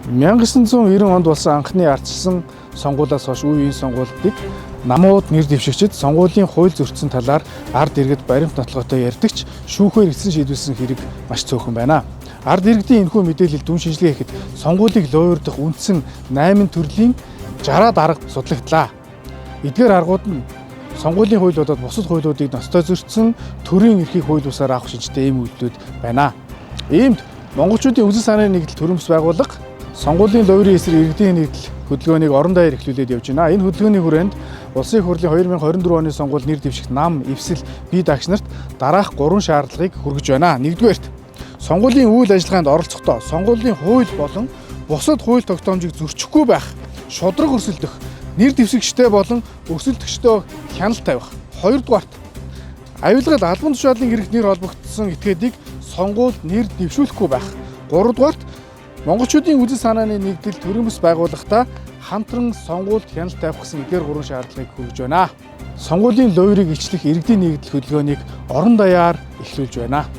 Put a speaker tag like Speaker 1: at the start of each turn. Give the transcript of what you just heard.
Speaker 1: 1990 онд болсон анхны ардчилсан сонгуулиас хойш үеийн сонгуулийг намууд нэр дэвшигчид сонгуулийн хууль зөрчсөн талаар ард иргэд баримт нотлоготой ярьдагч шүүхээр эцэн шийдвэрлсэн хэрэг маш цөөхөн байна. Ард иргэдийн энэхүү мэдээлэл дүн шинжилгээ хийхэд сонгуулийг лойрдох үндсэн 8 төрлийн 60 дарга судлагдлаа. Эдгээр аргууд нь сонгуулийн хууль болоод бусад хуулиудыг ноцтой зөрчсөн төрийн эрхийг хууль бусаар авах шинжтэй ийм үйлдэлүүд байна. Иймд монголчуудын үзэл санааны нэгдэл төрөмс байгууллага сонгуулийн лойрын эсрэг иргэдийн нэгдэл хөдөлгөөнийг орон даяар эхлүүлээд явж байна. Энэ хөдөлгөөний хүрээнд Улсын их хурлын 2024 оны сонгуул нэр дэвшигт нам, эвсэл, бие даагч нарт дараах 3 шаардлагыг хүргэж байна. Нэгдүгээрт сонгуулийн үйл ажиллагаанд оролцохдоо сонгуулийн хууль болон бусад хууль тогтоомжийг зөрчихгүй байх, шудраг өрсөлдөх, нэр дэвшигчтэй болон өрсөлдөгчдөө хяналт тавих. Хоёрдугаарт аюулгал албан тушаалын гэрэгт нэр холбогдсон этгээдийг сонгуульд нэр дэвшүүлэхгүй байх. Гуравдугаарт монголчуудын үзэл санааны нэгдэл төрийн бас байгууллагатай хамтран сонгуульд хяналт тавих гэсэн эдгээр 3 шаардлагыг хүргэж байна. Сонгуулийн лойрыг ичлэх иргэдийн нэгдэл хөдөлгөөнийг орон даяар эхлүүлж байна.